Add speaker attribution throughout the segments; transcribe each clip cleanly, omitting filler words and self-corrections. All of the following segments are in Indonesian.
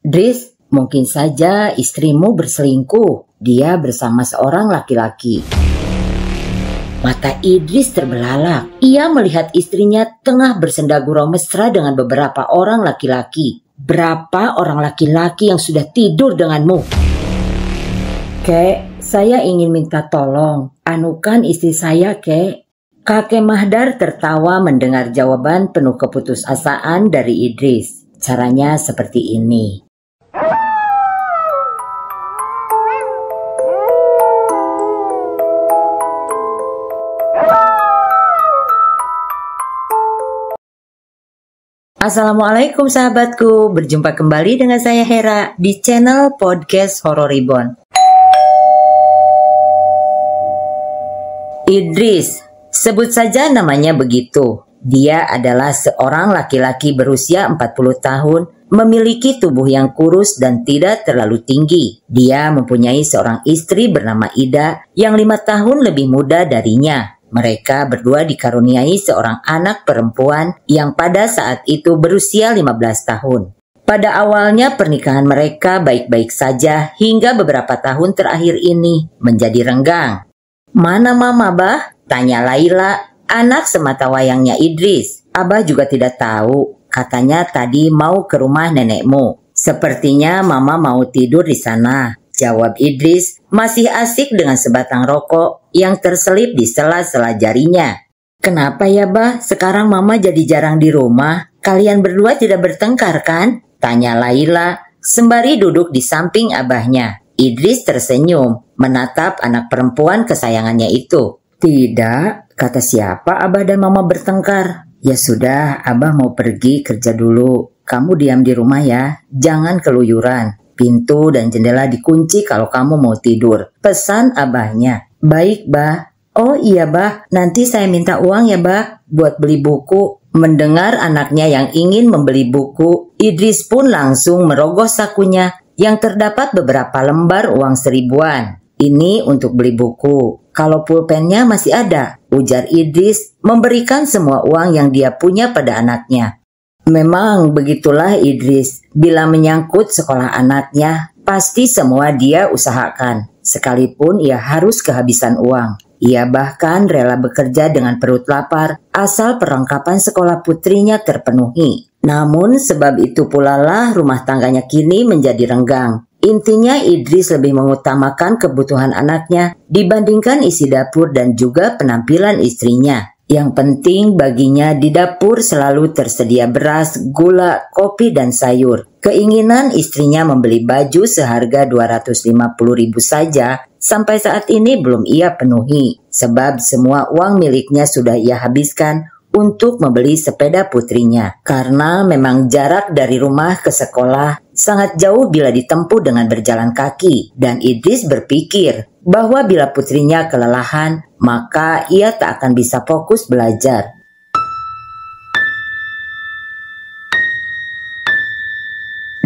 Speaker 1: Dris, mungkin saja istrimu berselingkuh. Dia bersama seorang laki-laki. Mata Idris terbelalak. Ia melihat istrinya tengah bersenda gurau mesra dengan beberapa orang laki-laki. Berapa orang laki-laki yang sudah tidur denganmu? Kek, saya ingin minta tolong. Anukan istri saya, Kek. Kakek Mahdar tertawa mendengar jawaban penuh keputusasaan dari Idris. Caranya seperti ini. Assalamualaikum sahabatku, berjumpa kembali dengan saya Hera di channel podcast Horror Reborn. Idris, sebut saja namanya begitu. Dia adalah seorang laki-laki berusia 40 tahun, memiliki tubuh yang kurus dan tidak terlalu tinggi. Dia mempunyai seorang istri bernama Ida yang 5 tahun lebih muda darinya. Mereka berdua dikaruniai seorang anak perempuan yang pada saat itu berusia 15 tahun. Pada awalnya pernikahan mereka baik-baik saja hingga beberapa tahun terakhir ini menjadi renggang. "Mana mama, Bah?" tanya Laila, anak semata wayangnya Idris. "Abah juga tidak tahu, katanya tadi mau ke rumah nenekmu. Sepertinya mama mau tidur di sana," jawab Idris, masih asik dengan sebatang rokok yang terselip di sela-sela jarinya. "Kenapa ya, Bah? Sekarang mama jadi jarang di rumah. Kalian berdua tidak bertengkar kan?" tanya Laila sembari duduk di samping abahnya. Idris tersenyum menatap anak perempuan kesayangannya itu. "Tidak, kata siapa abah dan mama bertengkar? Ya sudah, abah mau pergi kerja dulu. Kamu diam di rumah ya, jangan keluyuran. Pintu dan jendela dikunci kalau kamu mau tidur," pesan abahnya. "Baik, Bah." "Oh iya, Bah, nanti saya minta uang ya, Bah, buat beli buku." Mendengar anaknya yang ingin membeli buku, Idris pun langsung merogoh sakunya yang terdapat beberapa lembar uang 1000-an. "Ini untuk beli buku. Kalau pulpennya masih ada," ujar Idris memberikan semua uang yang dia punya pada anaknya. Memang begitulah Idris, bila menyangkut sekolah anaknya, pasti semua dia usahakan, sekalipun ia harus kehabisan uang. Ia bahkan rela bekerja dengan perut lapar, asal perlengkapan sekolah putrinya terpenuhi. Namun sebab itu pula lah rumah tangganya kini menjadi renggang. Intinya Idris lebih mengutamakan kebutuhan anaknya dibandingkan isi dapur dan juga penampilan istrinya. Yang penting baginya di dapur selalu tersedia beras, gula, kopi, dan sayur. Keinginan istrinya membeli baju seharga 250.000 saja sampai saat ini belum ia penuhi. Sebab semua uang miliknya sudah ia habiskan untuk membeli sepeda putrinya. Karena memang jarak dari rumah ke sekolah sangat jauh bila ditempuh dengan berjalan kaki. Dan Idris berpikir bahwa bila putrinya kelelahan, maka ia tak akan bisa fokus belajar.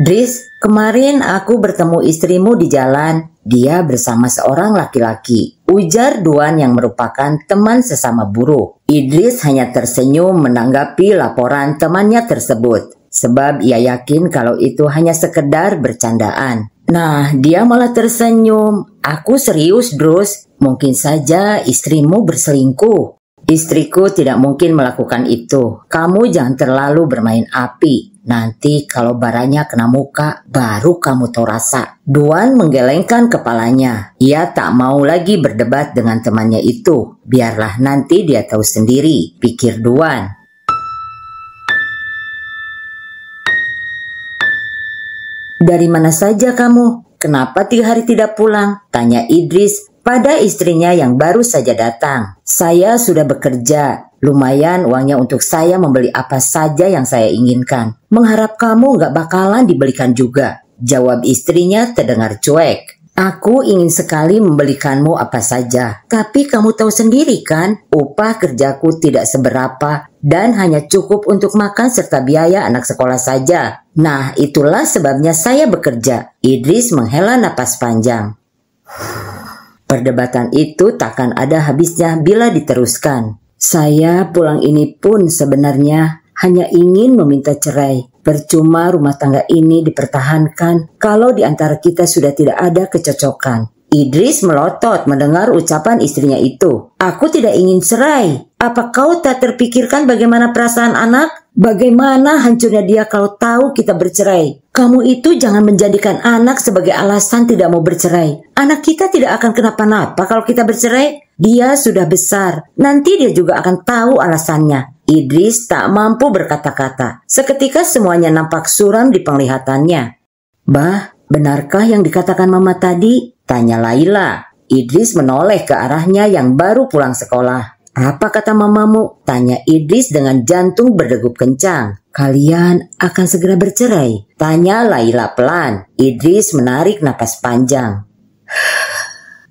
Speaker 1: "Dris, kemarin aku bertemu istrimu di jalan. Dia bersama seorang laki-laki," ujar Duan yang merupakan teman sesama buruh. Idris hanya tersenyum menanggapi laporan temannya tersebut, sebab ia yakin kalau itu hanya sekedar bercandaan. Nah, dia malah tersenyum. "Aku serius, Drus. Mungkin saja istrimu berselingkuh." "Istriku tidak mungkin melakukan itu. Kamu jangan terlalu bermain api. Nanti kalau baranya kena muka, baru kamu tahu rasa." Duan menggelengkan kepalanya. Ia tak mau lagi berdebat dengan temannya itu. Biarlah nanti dia tahu sendiri, pikir Duan. "Dari mana saja kamu? Kenapa 3 hari tidak pulang?" tanya Idris pada istrinya yang baru saja datang. "Saya sudah bekerja. Lumayan uangnya untuk saya membeli apa saja yang saya inginkan. Mengharap kamu gak bakalan dibelikan juga," jawab istrinya terdengar cuek. "Aku ingin sekali membelikanmu apa saja. Tapi kamu tahu sendiri kan, upah kerjaku tidak seberapa dan hanya cukup untuk makan serta biaya anak sekolah saja. Nah, itulah sebabnya saya bekerja." Idris menghela napas panjang. Perdebatan itu takkan ada habisnya bila diteruskan. "Saya pulang ini pun sebenarnya hanya ingin meminta cerai. Percuma rumah tangga ini dipertahankan kalau di antara kita sudah tidak ada kecocokan. Idris melotot mendengar ucapan istrinya itu. Aku tidak ingin cerai. Apa kau tak terpikirkan bagaimana perasaan anak? Bagaimana hancurnya dia kalau tahu kita bercerai? Kamu itu jangan menjadikan anak sebagai alasan tidak mau bercerai. Anak kita tidak akan kenapa-napa kalau kita bercerai. Dia sudah besar. Nanti dia juga akan tahu alasannya. Idris tak mampu berkata-kata. Seketika semuanya nampak suram di penglihatannya. Bah, benarkah yang dikatakan mama tadi? Tanya Laila. Idris menoleh ke arahnya yang baru pulang sekolah. Apa kata mamamu? Tanya Idris dengan jantung berdegup kencang. Kalian akan segera bercerai? Tanya Laila pelan. Idris menarik napas panjang.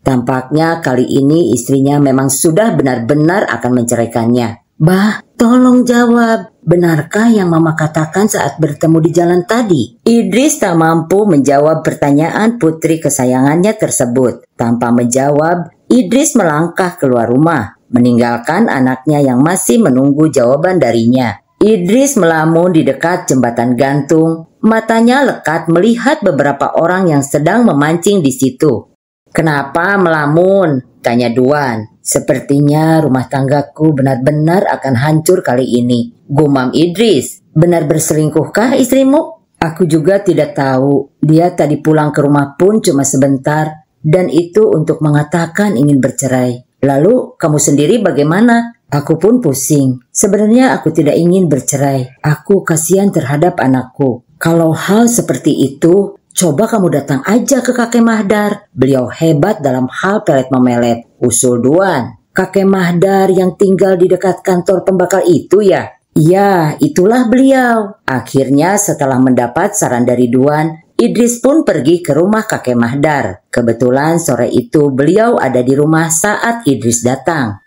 Speaker 1: Tampaknya kali ini istrinya memang sudah benar-benar akan menceraikannya. Bah, tolong jawab. Benarkah yang mama katakan saat bertemu di jalan tadi? Idris tak mampu menjawab pertanyaan putri kesayangannya tersebut. Tanpa menjawab, Idris melangkah keluar rumah, meninggalkan anaknya yang masih menunggu jawaban darinya. Idris melamun di dekat jembatan gantung. Matanya lekat melihat beberapa orang yang sedang memancing di situ. Kenapa melamun? Tanya Duan. Sepertinya rumah tanggaku benar-benar akan hancur kali ini. Gumam Idris. Benar berselingkuhkah istrimu? Aku juga tidak tahu. Dia tadi pulang ke rumah pun cuma sebentar. Dan itu untuk mengatakan ingin bercerai. Lalu kamu sendiri bagaimana? Aku pun pusing. Sebenarnya aku tidak ingin bercerai. Aku kasihan terhadap anakku. Kalau hal seperti itu, coba kamu datang aja ke kakek Mahdar. Beliau hebat dalam hal pelet memelet. Usul Duan. Kakek Mahdar yang tinggal di dekat kantor pembakar itu ya? Ya, itulah beliau. Akhirnya setelah mendapat saran dari Duan, Idris pun pergi ke rumah kakek Mahdar. Kebetulan sore itu beliau ada di rumah saat Idris datang.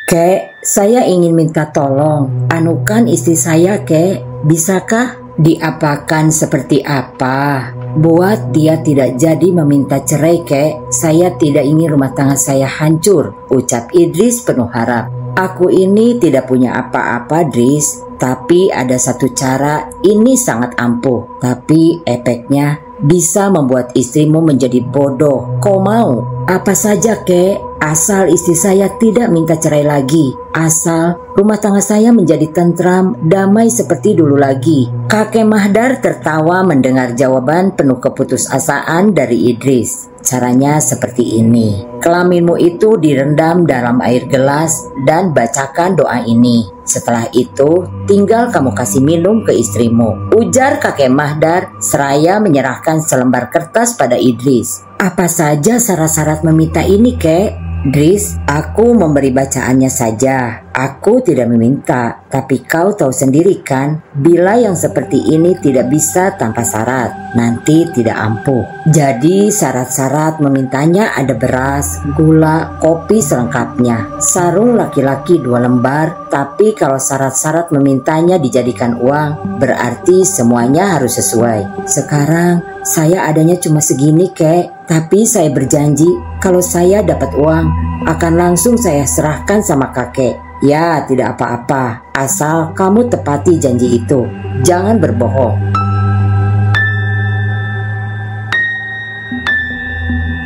Speaker 1: Kek, saya ingin minta tolong. Anukan istri saya, Kek. Bisakah? Diapakan seperti apa? Buat dia tidak jadi meminta cerai, Kek. Saya tidak ingin rumah tangga saya hancur, ucap Idris penuh harap. Aku ini tidak punya apa-apa, Dris. Tapi ada satu cara, ini sangat ampuh. Tapi efeknya bisa membuat istrimu menjadi bodoh. Kau mau? Apa saja, Kek? Asal istri saya tidak minta cerai lagi. Asal rumah tangga saya menjadi tentram, damai seperti dulu lagi. Kakek Mahdar tertawa mendengar jawaban penuh keputusasaan dari Idris. Caranya seperti ini. Kelaminmu itu direndam dalam air gelas dan bacakan doa ini. Setelah itu, tinggal kamu kasih minum ke istrimu. Ujar kakek Mahdar seraya menyerahkan selembar kertas pada Idris. Apa saja syarat-syarat meminta ini, Kek? Dris, aku memberi bacaannya saja. Aku tidak meminta, tapi kau tahu sendiri kan, bila yang seperti ini tidak bisa tanpa syarat, nanti tidak ampuh. Jadi syarat-syarat memintanya ada beras, gula, kopi selengkapnya, sarung laki-laki 2 lembar, tapi kalau syarat-syarat memintanya dijadikan uang, berarti semuanya harus sesuai. Sekarang saya adanya cuma segini, Kek, tapi saya berjanji kalau saya dapat uang, akan langsung saya serahkan sama kakek. Ya, tidak apa-apa, asal kamu tepati janji itu. Jangan berbohong.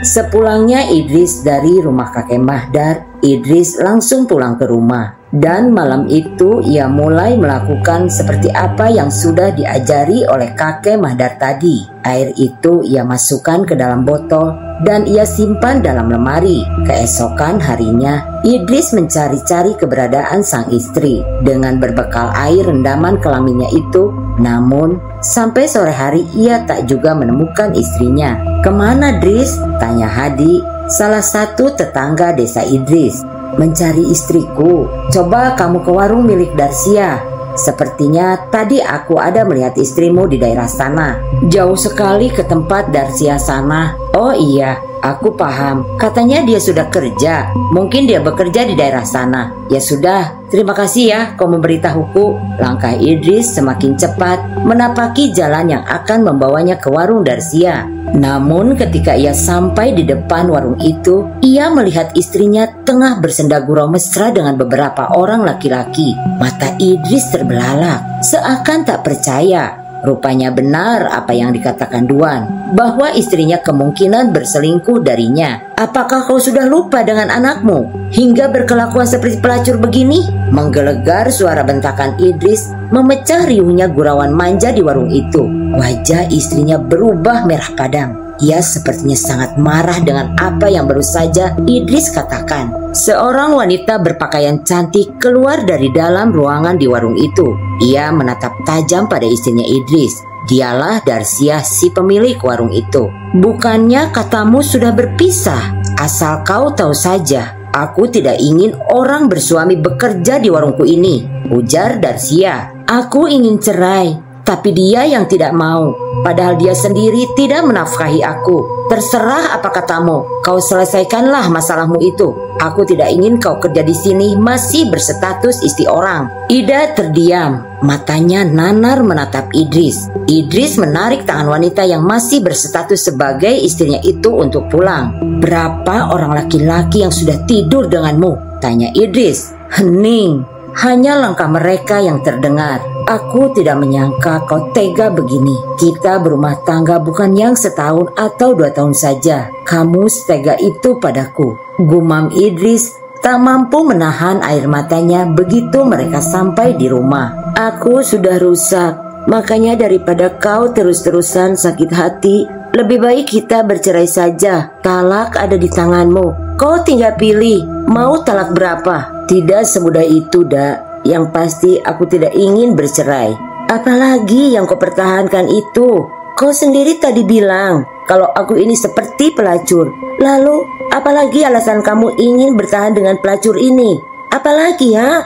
Speaker 1: Sepulangnya Idris dari rumah kakek Mahdar, Idris langsung pulang ke rumah. Dan malam itu ia mulai melakukan seperti apa yang sudah diajari oleh kakek Mahdar tadi. Air itu ia masukkan ke dalam botol dan ia simpan dalam lemari. Keesokan harinya, Idris mencari-cari keberadaan sang istri dengan berbekal air rendaman kelaminnya itu. Namun, sampai sore hari ia tak juga menemukan istrinya. "Kemana, Dris?" tanya Hadi, salah satu tetangga desa Idris. "Mencari istriku. Coba kamu ke warung milik Darsia. Sepertinya tadi aku ada melihat istrimu di daerah sana." "Jauh sekali ke tempat Darsia sana." "Oh iya, aku paham. Katanya dia sudah kerja. Mungkin dia bekerja di daerah sana." "Ya sudah, terima kasih ya kau memberitahuku." Langkah Idris semakin cepat menapaki jalan yang akan membawanya ke warung Darsia. Namun ketika ia sampai di depan warung itu, ia melihat istrinya tengah bersenda gurau mesra dengan beberapa orang laki-laki. Mata Idris terbelalak, seakan tak percaya. Rupanya benar apa yang dikatakan Duan, bahwa istrinya kemungkinan berselingkuh darinya. "Apakah kau sudah lupa dengan anakmu hingga berkelakuan seperti pelacur begini?" Menggelegar suara bentakan Idris memecah riuhnya gurauan manja di warung itu. Wajah istrinya berubah merah padam. Ia sepertinya sangat marah dengan apa yang baru saja Idris katakan. Seorang wanita berpakaian cantik keluar dari dalam ruangan di warung itu. Ia menatap tajam pada istrinya Idris. Dialah Darsia, si pemilik warung itu. "Bukannya katamu sudah berpisah? Asal kau tahu saja, aku tidak ingin orang bersuami bekerja di warungku ini," ujar Darsia. "Aku ingin cerai. Tapi dia yang tidak mau, padahal dia sendiri tidak menafkahi aku. Terserah apa katamu, kau selesaikanlah masalahmu itu. Aku tidak ingin kau kerja di sini masih berstatus istri orang." Ida terdiam, matanya nanar menatap Idris. Idris menarik tangan wanita yang masih berstatus sebagai istrinya itu untuk pulang. "Berapa orang laki-laki yang sudah tidur denganmu?" tanya Idris. "Hening, hanya langkah mereka yang terdengar. Aku tidak menyangka kau tega begini. Kita berumah tangga bukan yang setahun atau 2 tahun saja. Kamu setega itu padaku," gumam Idris tak mampu menahan air matanya begitu mereka sampai di rumah. "Aku sudah rusak, makanya daripada kau terus-terusan sakit hati, lebih baik kita bercerai saja. Talak ada di tanganmu. Kau tinggal pilih, mau talak berapa?" "Tidak semudah itu, Dak. Yang pasti aku tidak ingin bercerai." "Apalagi yang kau pertahankan itu? Kau sendiri tadi bilang kalau aku ini seperti pelacur. Lalu apalagi alasan kamu ingin bertahan dengan pelacur ini? Apalagi ya?"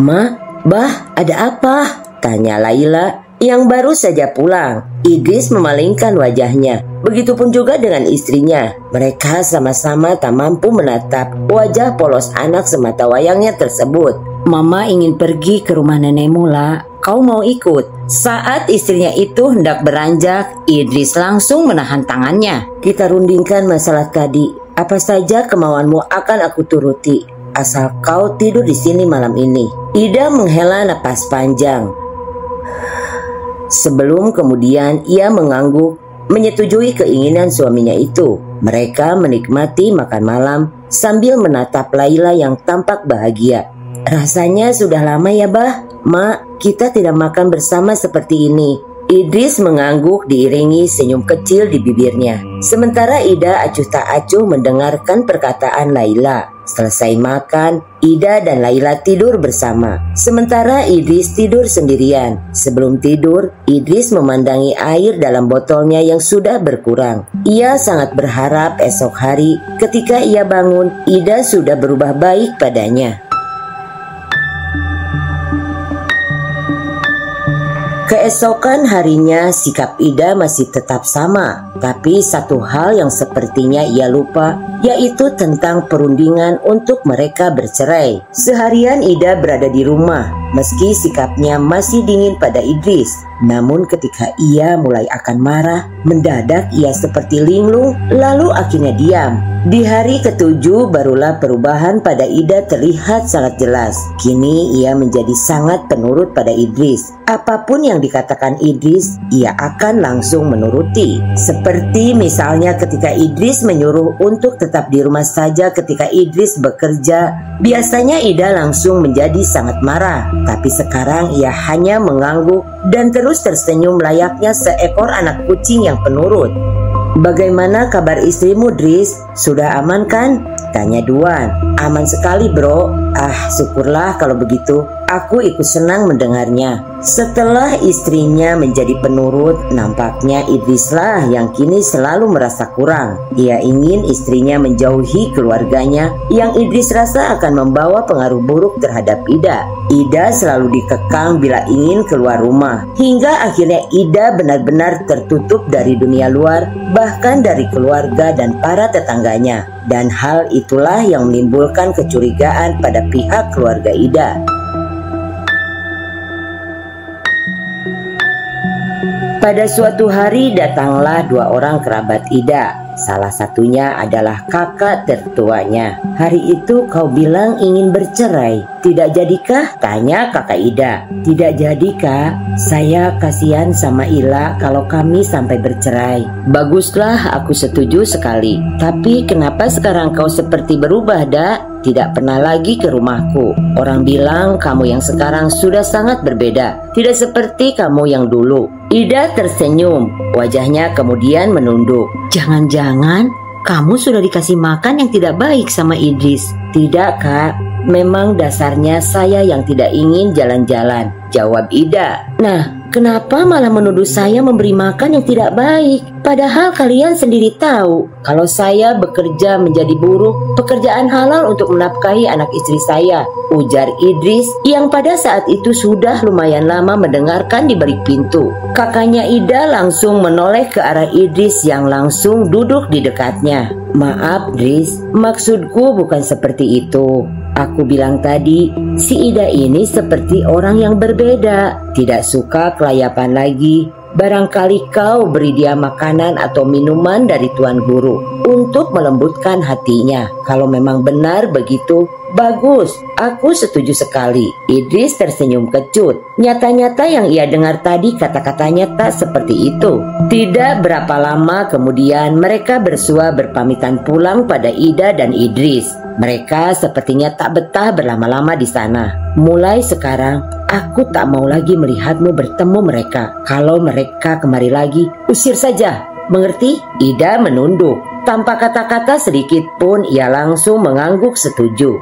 Speaker 1: "Ma, Bah, ada apa?" tanya Laila yang baru saja pulang. Idris memalingkan wajahnya. Begitupun juga dengan istrinya. Mereka sama-sama tak mampu menatap wajah polos anak semata wayangnya tersebut. "Mama ingin pergi ke rumah nenekmu, La. Kau mau ikut?" Saat istrinya itu hendak beranjak, Idris langsung menahan tangannya. "Kita rundingkan masalah tadi. Apa saja kemauanmu akan aku turuti, asal kau tidur di sini malam ini." Ida menghela napas panjang. Sebelum kemudian ia mengangguk menyetujui keinginan suaminya itu. Mereka menikmati makan malam sambil menatap Laila yang tampak bahagia. "Rasanya sudah lama ya, Bah. Mak, kita tidak makan bersama seperti ini." Idris mengangguk diiringi senyum kecil di bibirnya. Sementara Ida acuh tak acuh mendengarkan perkataan Laila. Selesai makan, Ida dan Laila tidur bersama. Sementara Idris tidur sendirian. Sebelum tidur, Idris memandangi air dalam botolnya yang sudah berkurang. Ia sangat berharap esok hari ketika ia bangun, Ida sudah berubah baik padanya. Keesokan harinya sikap Ida masih tetap sama, tapi satu hal yang sepertinya ia lupa, yaitu tentang perundingan untuk mereka bercerai. Seharian Ida berada di rumah, meski sikapnya masih dingin pada Idris. Namun ketika ia mulai akan marah, mendadak ia seperti linglung, lalu akhirnya diam. Di hari ke-7 barulah perubahan pada Ida terlihat sangat jelas. Kini ia menjadi sangat penurut pada Idris. Apapun yang dikatakan Idris, ia akan langsung menuruti. Seperti misalnya ketika Idris menyuruh untuk tetap di rumah saja ketika Idris bekerja, biasanya Ida langsung menjadi sangat marah. Tapi sekarang ia hanya mengangguk dan terus tersenyum layaknya seekor anak kucing yang penurut. "Bagaimana kabar istrimu, Dris? Sudah aman kan?" tanya Duan. "Aman sekali, bro." "Ah, syukurlah kalau begitu. Aku ikut senang mendengarnya." Setelah istrinya menjadi penurut, nampaknya Idrislah yang kini selalu merasa kurang. Ia ingin istrinya menjauhi keluarganya yang Idris rasa akan membawa pengaruh buruk terhadap Ida. Ida selalu dikekang bila ingin keluar rumah, hingga akhirnya Ida benar-benar tertutup dari dunia luar, bahkan dari keluarga dan para tetangganya. Dan hal itulah yang menimbulkan kecurigaan pada pihak keluarga Ida. Pada suatu hari datanglah dua orang kerabat Ida. Salah satunya adalah kakak tertuanya. Hari itu kau bilang ingin bercerai. Tidak jadikah? Tanya kakak Ida. Tidak jadi kak. Saya kasihan sama Ila kalau kami sampai bercerai. Baguslah, aku setuju sekali. Tapi kenapa sekarang kau seperti berubah, Dak? Tidak pernah lagi ke rumahku. Orang bilang kamu yang sekarang sudah sangat berbeda. Tidak seperti kamu yang dulu. Ida tersenyum. Wajahnya kemudian menunduk. Jangan-jangan kamu sudah dikasih makan yang tidak baik sama Idris. Tidak kak, memang dasarnya saya yang tidak ingin jalan-jalan, jawab Ida. Nah, kenapa malah menuduh saya memberi makan yang tidak baik? Padahal kalian sendiri tahu kalau saya bekerja menjadi buruh, pekerjaan halal untuk menafkahi anak istri saya, ujar Idris yang pada saat itu sudah lumayan lama mendengarkan di balik pintu. Kakaknya Ida langsung menoleh ke arah Idris yang langsung duduk di dekatnya. Maaf Idris, maksudku bukan seperti itu. Aku bilang tadi, si Ida ini seperti orang yang berbeda, tidak suka kelayapan lagi. Barangkali kau beri dia makanan atau minuman dari tuan guru untuk melembutkan hatinya. Kalau memang benar begitu, bagus, aku setuju sekali. Idris tersenyum kecut. Nyata-nyata yang ia dengar tadi kata-katanya tak seperti itu. Tidak berapa lama kemudian mereka bersua berpamitan pulang pada Ida dan Idris. Mereka sepertinya tak betah berlama-lama di sana. Mulai sekarang, aku tak mau lagi melihatmu bertemu mereka. Kalau mereka kemari lagi, usir saja. Mengerti? Ida menunduk. Tanpa kata-kata sedikit pun ia langsung mengangguk setuju.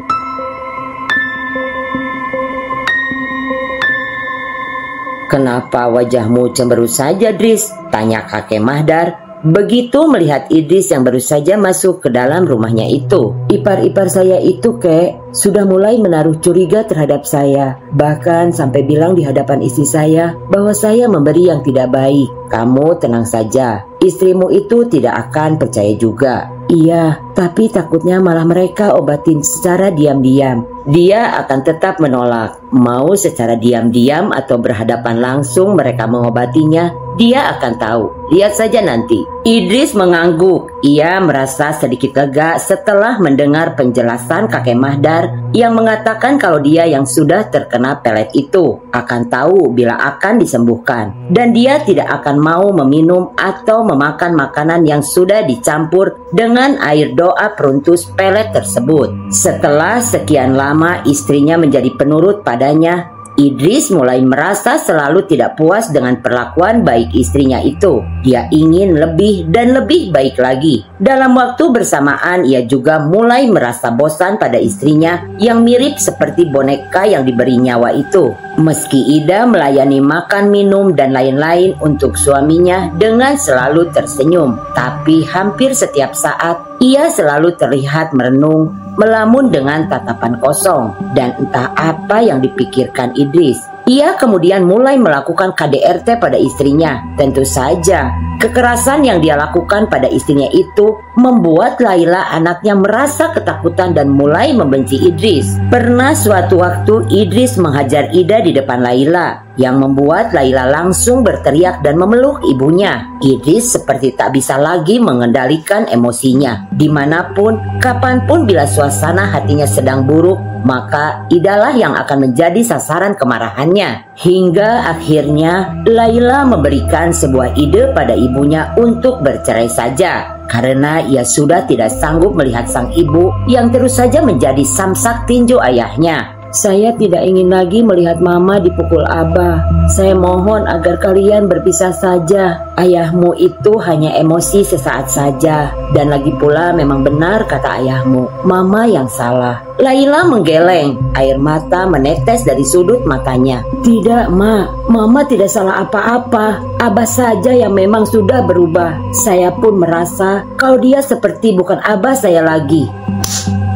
Speaker 1: Kenapa wajahmu cemberut saja, Idris? Tanya kakek Mahdar. Begitu melihat Idris yang baru saja masuk ke dalam rumahnya itu. Ipar-ipar saya itu, kek, sudah mulai menaruh curiga terhadap saya. Bahkan sampai bilang di hadapan istri saya bahwa saya memberi yang tidak baik. Kamu tenang saja, istrimu itu tidak akan percaya juga. Iya, tapi takutnya malah mereka obatin secara diam-diam. Dia akan tetap menolak. Mau secara diam-diam atau berhadapan langsung mereka mengobatinya, dia akan tahu. Lihat saja nanti. Idris mengangguk. Ia merasa sedikit lega setelah mendengar penjelasan kakek Mahdar yang mengatakan kalau dia yang sudah terkena pelet itu akan tahu bila akan disembuhkan. Dan dia tidak akan mau meminum atau memakan makanan yang sudah dicampur dengan air doa peruntus pelet tersebut. Setelah sekian lama istrinya menjadi penurut padanya, Idris mulai merasa selalu tidak puas dengan perlakuan baik istrinya itu. Dia ingin lebih dan lebih baik lagi. Dalam waktu bersamaan ia juga mulai merasa bosan pada istrinya yang mirip seperti boneka yang diberi nyawa itu. Meski Ida melayani makan, minum, dan lain-lain untuk suaminya dengan selalu tersenyum, tapi hampir setiap saat ia selalu terlihat merenung, melamun dengan tatapan kosong, dan entah apa yang dipikirkan Idris. Ia kemudian mulai melakukan KDRT pada istrinya. Tentu saja, kekerasan yang dia lakukan pada istrinya itu membuat Laila anaknya merasa ketakutan dan mulai membenci Idris. Pernah suatu waktu Idris menghajar Ida di depan Laila, yang membuat Laila langsung berteriak dan memeluk ibunya. Idris seperti tak bisa lagi mengendalikan emosinya. Dimanapun, kapanpun bila suasana hatinya sedang buruk, maka Idalah yang akan menjadi sasaran kemarahannya. Hingga akhirnya Laila memberikan sebuah ide pada ibunya untuk bercerai saja, karena ia sudah tidak sanggup melihat sang ibu yang terus saja menjadi samsak tinju ayahnya. Saya tidak ingin lagi melihat mama dipukul abah. Saya mohon agar kalian berpisah saja. Ayahmu itu hanya emosi sesaat saja. Dan lagi pula memang benar kata ayahmu, mama yang salah. Laila menggeleng, air mata menetes dari sudut matanya. Tidak, Ma, mama tidak salah apa-apa. Abah saja yang memang sudah berubah. Saya pun merasa kalau dia seperti bukan abah saya lagi.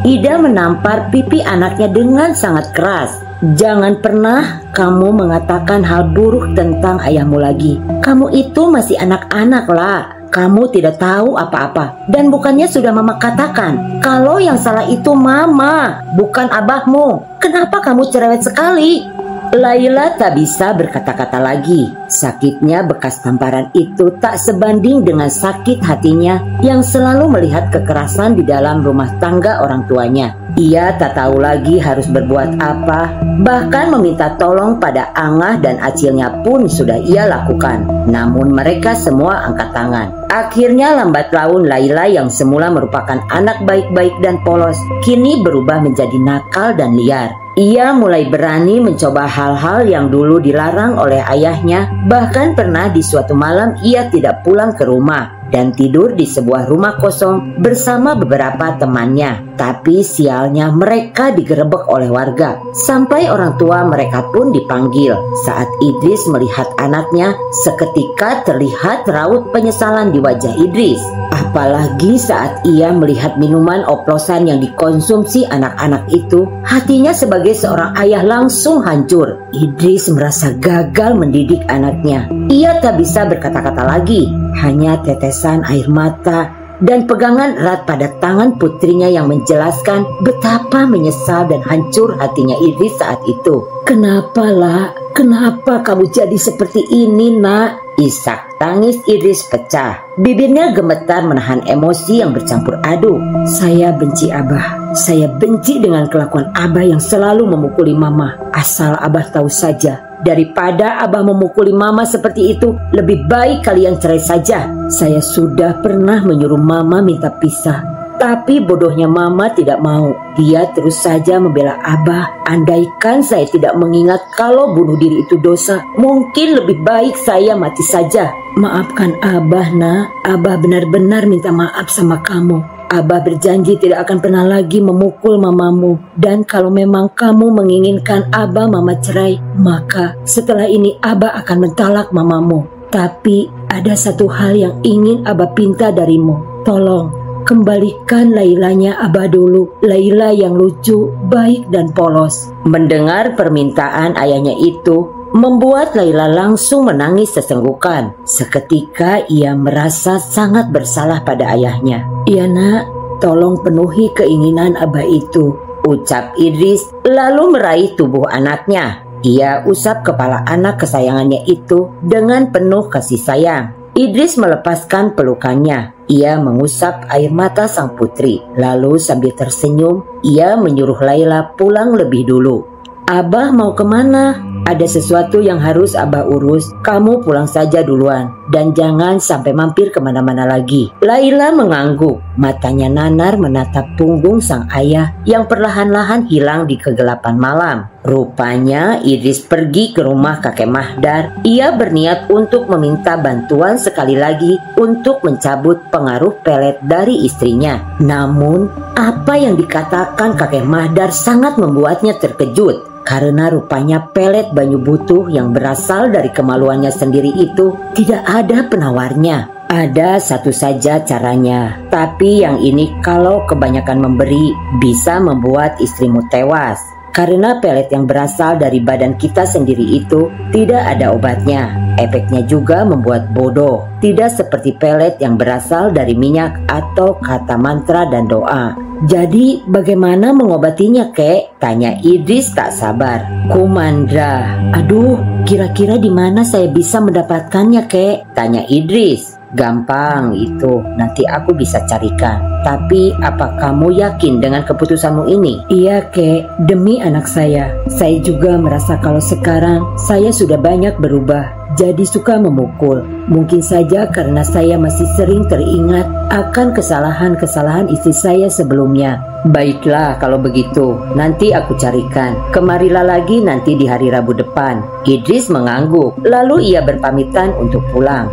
Speaker 1: Ida menampar pipi anaknya dengan sangat keras. Jangan pernah kamu mengatakan hal buruk tentang ayahmu lagi. Kamu itu masih anak-anak lah. Kamu tidak tahu apa-apa. Dan bukannya sudah mama katakan kalau yang salah itu mama, bukan abahmu. Kenapa kamu cerewet sekali? Laila tak bisa berkata-kata lagi. Sakitnya bekas tamparan itu tak sebanding dengan sakit hatinya yang selalu melihat kekerasan di dalam rumah tangga orang tuanya. Ia tak tahu lagi harus berbuat apa, bahkan meminta tolong pada Angah dan Acilnya pun sudah ia lakukan. Namun mereka semua angkat tangan. Akhirnya lambat laun Laila yang semula merupakan anak baik-baik dan polos, kini berubah menjadi nakal dan liar. Ia mulai berani mencoba hal-hal yang dulu dilarang oleh ayahnya. Bahkan pernah di suatu malam ia tidak pulang ke rumah dan tidur di sebuah rumah kosong bersama beberapa temannya. Tapi sialnya mereka digerebek oleh warga. Sampai orang tua mereka pun dipanggil. Saat Idris melihat anaknya, seketika terlihat raut penyesalan di wajah Idris. Apalagi saat ia melihat minuman oplosan yang dikonsumsi anak-anak itu, hatinya sebagai seorang ayah langsung hancur. Idris merasa gagal mendidik anaknya. Ia tak bisa berkata-kata lagi, hanya tetesan air mata dan pegangan erat pada tangan putrinya yang menjelaskan betapa menyesal dan hancur hatinya Idris saat itu. "Kenapa lah? Kenapa kamu jadi seperti ini, nak?" Isak tangis Idris pecah. Bibirnya gemetar menahan emosi yang bercampur aduk. "Saya benci Abah. Saya benci dengan kelakuan Abah yang selalu memukuli Mama. Asal Abah tahu saja, daripada Abah memukuli Mama seperti itu, lebih baik kalian cerai saja. Saya sudah pernah menyuruh Mama minta pisah. Tapi bodohnya Mama tidak mau. Dia terus saja membela Abah. Andaikan saya tidak mengingat kalau bunuh diri itu dosa, mungkin lebih baik saya mati saja. Maafkan Abah, nak. Abah benar-benar minta maaf sama kamu. Abah berjanji tidak akan pernah lagi memukul mamamu. Dan kalau memang kamu menginginkan Abah Mama cerai, maka setelah ini Abah akan mentalak mamamu. Tapi ada satu hal yang ingin Abah pinta darimu. Tolong kembalikan Lailanya Abah dulu. Laila yang lucu, baik dan polos." Mendengar permintaan ayahnya itu membuat Laila langsung menangis sesenggukan. Seketika ia merasa sangat bersalah pada ayahnya. "Iya nak, tolong penuhi keinginan Abah itu," ucap Idris lalu meraih tubuh anaknya. Ia usap kepala anak kesayangannya itu dengan penuh kasih sayang. Idris melepaskan pelukannya. Ia mengusap air mata sang putri. Lalu sambil tersenyum, ia menyuruh Laila pulang lebih dulu. "Abah mau kemana? Ada sesuatu yang harus Abah urus. Kamu pulang saja duluan. Dan jangan sampai mampir kemana-mana lagi." Laila mengangguk. Matanya nanar menatap punggung sang ayah yang perlahan-lahan hilang di kegelapan malam. Rupanya Idris pergi ke rumah kakek Mahdar. Ia berniat untuk meminta bantuan sekali lagi untuk mencabut pengaruh pelet dari istrinya. Namun apa yang dikatakan kakek Mahdar sangat membuatnya terkejut. Karena rupanya pelet Banyu Butuh yang berasal dari kemaluannya sendiri itu tidak ada penawarnya. Ada satu saja caranya, tapi yang ini kalau kebanyakan memberi bisa membuat istrimu tewas. Karena pelet yang berasal dari badan kita sendiri itu tidak ada obatnya. Efeknya juga membuat bodoh. Tidak seperti pelet yang berasal dari minyak atau kata mantra dan doa. "Jadi bagaimana mengobatinya, kek?" tanya Idris tak sabar. "Kumandra." "Aduh, kira-kira di mana saya bisa mendapatkannya, kek?" tanya Idris. "Gampang itu, nanti aku bisa carikan. Tapi apa kamu yakin dengan keputusanmu ini?" "Iya, kek, demi anak saya. Saya juga merasa kalau sekarang saya sudah banyak berubah. Jadi suka memukul. Mungkin saja karena saya masih sering teringat akan kesalahan-kesalahan istri saya sebelumnya." "Baiklah kalau begitu, nanti aku carikan. Kemarilah lagi nanti di hari Rabu depan." Idris mengangguk, lalu ia berpamitan untuk pulang.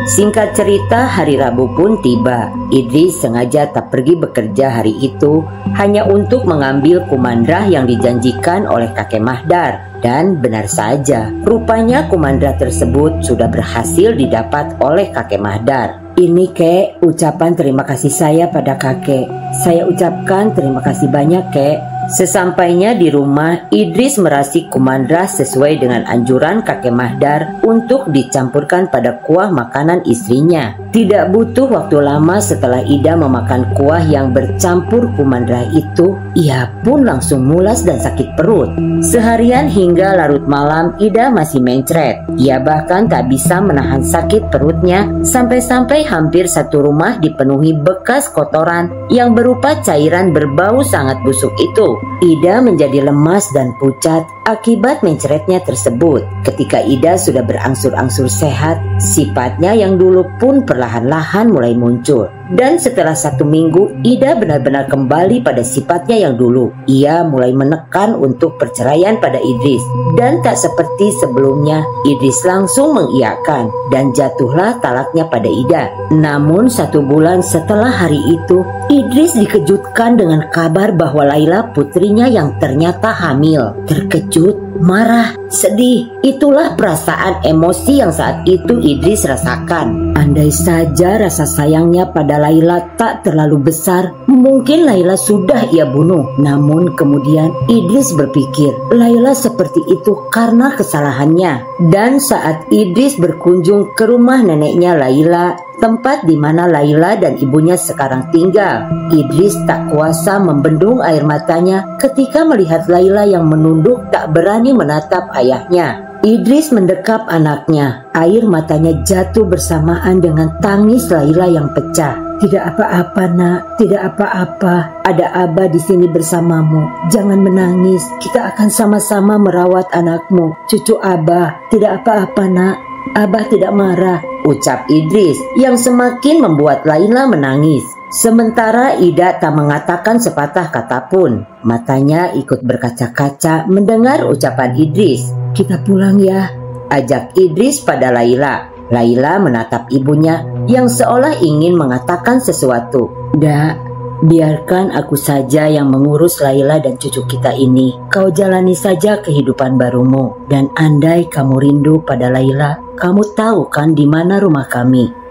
Speaker 1: Singkat cerita, hari Rabu pun tiba. Idris sengaja tak pergi bekerja hari itu hanya untuk mengambil kumandrah yang dijanjikan oleh kakek Mahdar. Dan benar saja, rupanya kumandrah tersebut sudah berhasil didapat oleh kakek Mahdar. "Ini, kek, ucapan terima kasih saya pada kakek. Saya ucapkan terima kasih banyak, kek." Sesampainya di rumah, Idris meracik kumandrah sesuai dengan anjuran kakek Mahdar untuk dicampurkan pada kuah makanan istrinya. Tidak butuh waktu lama setelah Ida memakan kuah yang bercampur kumandrah itu, ia pun langsung mulas dan sakit perut. Seharian hingga larut malam, Ida masih mencret. Ia bahkan tak bisa menahan sakit perutnya, sampai-sampai hampir satu rumah dipenuhi bekas kotoran yang berupa cairan berbau sangat busuk itu. Ida menjadi lemas dan pucat akibat mencretnya tersebut. Ketika Ida sudah berangsur-angsur sehat, sifatnya yang dulu pun perlahan-lahan mulai muncul. Dan setelah 1 minggu, Ida benar-benar kembali pada sifatnya yang dulu. Ia mulai menekan untuk perceraian pada Idris. Dan tak seperti sebelumnya, Idris langsung mengiyakan dan jatuhlah talaknya pada Ida. Namun 1 bulan setelah hari itu, Idris dikejutkan dengan kabar bahwa Laila putrinya yang ternyata hamil. Terkejut, marah, sedih. Itulah perasaan emosi yang saat itu Idris rasakan. Andai saja rasa sayangnya pada Laila tak terlalu besar, mungkin Laila sudah ia bunuh. Namun kemudian Idris berpikir, Laila seperti itu karena kesalahannya. Dan saat Idris berkunjung ke rumah neneknya Laila, tempat di mana Laila dan ibunya sekarang tinggal, Idris tak kuasa membendung air matanya ketika melihat Laila yang menunduk tak berani menatap ayahnya. Idris mendekap anaknya. Air matanya jatuh bersamaan dengan tangis Laila yang pecah. Tidak apa-apa nak, tidak apa-apa. Ada Abah di sini bersamamu. Jangan menangis. Kita akan sama-sama merawat anakmu. Cucu Abah, tidak apa-apa nak. Abah tidak marah, ucap Idris yang semakin membuat Laila menangis. Sementara Ida tak mengatakan sepatah kata pun. Matanya ikut berkaca-kaca mendengar ucapan Idris. Kita pulang ya, ajak Idris pada Laila. Laila menatap ibunya yang seolah ingin mengatakan sesuatu. Dak, biarkan aku saja yang mengurus Laila dan cucu kita ini. Kau jalani saja kehidupan barumu. Dan andai kamu rindu pada Laila, kamu tahu kan di mana rumah kami.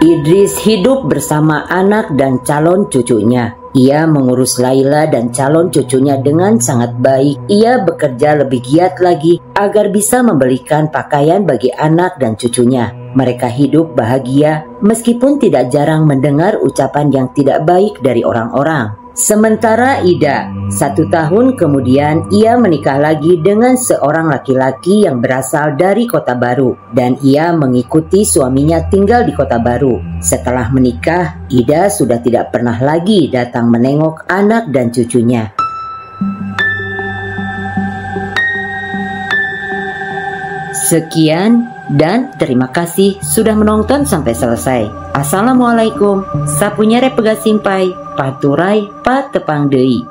Speaker 1: Idris hidup bersama anak dan calon cucunya. Ia mengurus Laila dan calon cucunya dengan sangat baik. Ia bekerja lebih giat lagi agar bisa membelikan pakaian bagi anak dan cucunya. Mereka hidup bahagia meskipun tidak jarang mendengar ucapan yang tidak baik dari orang-orang. Sementara Ida, 1 tahun kemudian ia menikah lagi dengan seorang laki-laki yang berasal dari Kota Baru dan ia mengikuti suaminya tinggal di Kota Baru. Setelah menikah, Ida sudah tidak pernah lagi datang menengok anak dan cucunya. Sekian dan terima kasih sudah menonton sampai selesai. Assalamualaikum. Sapunya repega simpai, paturai patepang deui.